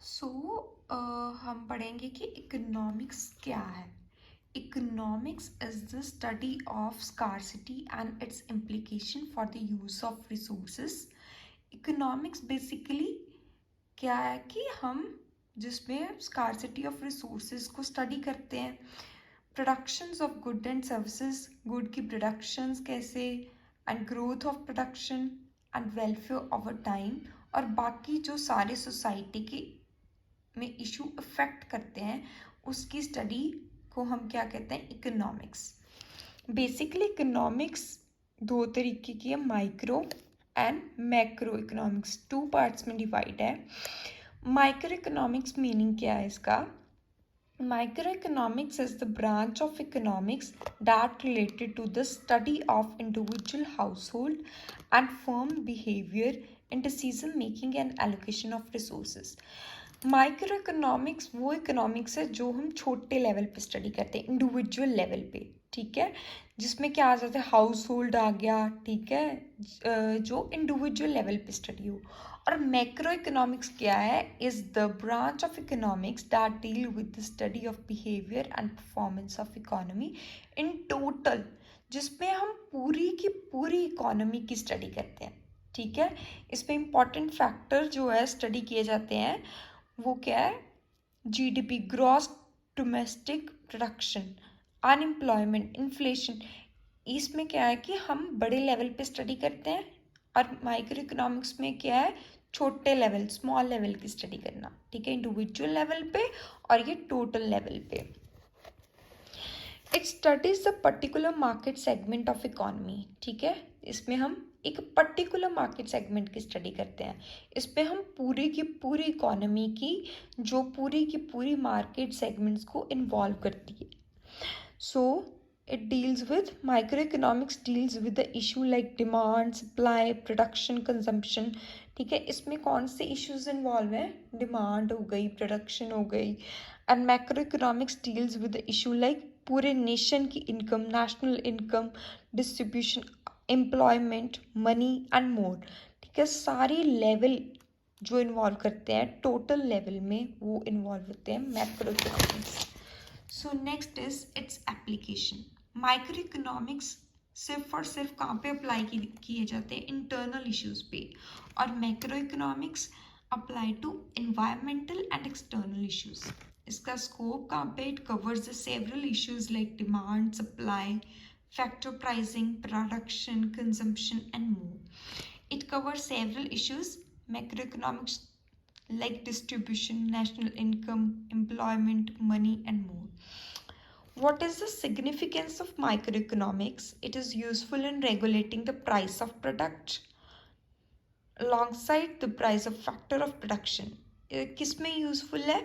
सो हम पढ़ेंगे कि इकोनॉमिक्स क्या है। Economics is the study of scarcity and it's implication for the use of resources. Economics basically क्या है कि हम जिसमें स्कार्सिटी ऑफ रिसोर्सेज को स्टडी करते हैं, productions of good and services, good की प्रोडक्शंस कैसे, and growth of production and welfare over time, और बाकी जो सारे सोसाइटी की में इशू अफेक्ट करते हैं उसकी स्टडी को हम क्या कहते हैं, इकोनॉमिक्स। बेसिकली इकोनॉमिक्स दो तरीके की है, micro and macro economics. Two parts में डिवाइड है। माइक्रो इकोनॉमिक्स मीनिंग क्या है इसका? Microeconomics is the branch of economics that related to the study of individual household and firm behavior in decision making and allocation of resources. Micro economics वो economics है जो हम छोटे level पे study करते हैं, इंडिविजुअल लेवल पे, ठीक है, जिसमें क्या आ जाता है, हाउस होल्ड आ गया, ठीक है, जो इंडिविजुअल लेवल पे स्टडी हो। और मैक्रो इकोनॉमिक्स क्या है? Is the branch of economics that deal with the study of behaviour and performance of economy in total, जिसमें हम पूरी की पूरी इकोनॉमी की स्टडी करते हैं, ठीक है। इसमें इंपॉर्टेंट फैक्टर जो है स्टडी किए जाते हैं वो क्या है? GDP, gross domestic production, unemployment, inflation. इसमें क्या है कि हम बड़े लेवल पे स्टडी करते हैं, और माइक्रो इकोनॉमिक्स में क्या है, छोटे लेवल, स्मॉल लेवल की स्टडी करना, ठीक है, इंडिविजुअल लेवल पे और ये टोटल लेवल पे। It studies the particular market segment of economy, ठीक है। इसमें हम एक पर्टिकुलर मार्केट सेगमेंट की स्टडी करते हैं। इस पे हम पूरी की पूरी इकोनॉमी की जो पूरी की पूरी मार्केट सेगमेंट्स को इन्वॉल्व करती है। So it deals with, micro economics deals with the issue like demand, supply, production, consumption, ठीक है। इसमें कौन से इश्यूज इन्वॉल्व हैं? डिमांड हो गई, प्रोडक्शन हो गई। And macro economics deals with the issue like पूरे नेशन की income, national income distribution, employment, money and more, ठीक है। सारी लेवल जो इन्वॉल्व करते हैं टोटल लेवल में वो इन्वॉल्व होते हैं macro economics. So next is its application. Micro economics सिर्फ और सिर्फ कहाँ पे अप्लाई किए जाते हैं? इंटरनल इश्यूज पे। और macroeconomics apply to environmental and external issues. इसका स्कोप कहाँ पे? It covers the several issues like demand, supply, factor pricing, production, consumption, and more. It covers several issues, macroeconomics like distribution, national income, employment, money, and more. What is the significance of microeconomics? It is useful in regulating the price of product alongside the price of factor of production. किस में useful है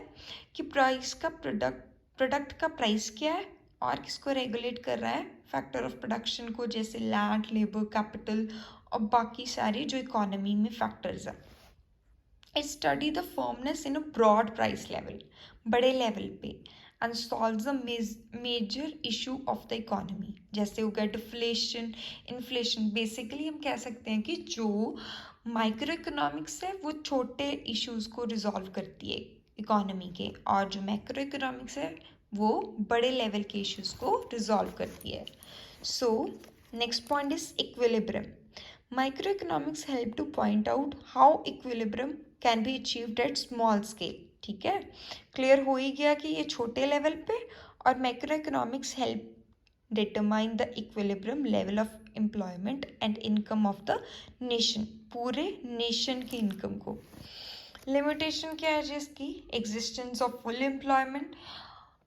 कि price का product का price क्या है और किसको रेगुलेट कर रहा है? फैक्टर ऑफ प्रोडक्शन को, जैसे लैंड, लेबर, कैपिटल और बाकी सारे जो इकोनॉमी में फैक्टर्स हैं। It study the firmness in a broad price level, बड़े लेवल पे, and solves the major issue of the economy, जैसे हो गया डिफ्लेशन, इन्फ्लेशन। बेसिकली हम कह सकते हैं कि जो माइक्रो इकोनॉमिक्स है वो छोटे इश्यूज को रिजॉल्व करती है इकोनॉमी के, और जो मैक्रो इकोनॉमिक्स है वो बड़े लेवल के इश्यूज को रिजॉल्व करती है। So next point is equilibrium. Microeconomics help to point out how equilibrium can be achieved at small scale, ठीक है। क्लियर हो ही गया कि ये छोटे लेवल पे, और macro economics help determine the equilibrium level of employment and income of the nation, पूरे नेशन की इनकम को। लिमिटेशन क्या है जिसकी? एग्जिस्टेंस ऑफ फुल एम्प्लॉयमेंट,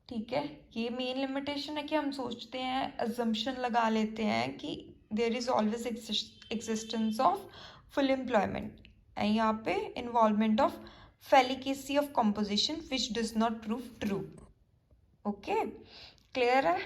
ठीक है। ये मेन लिमिटेशन है कि हम सोचते हैं, अजम्पशन लगा लेते हैं कि there is always existence of full employment, यहाँ पे involvement of fallacy of composition which does not prove true. Okay, clear है?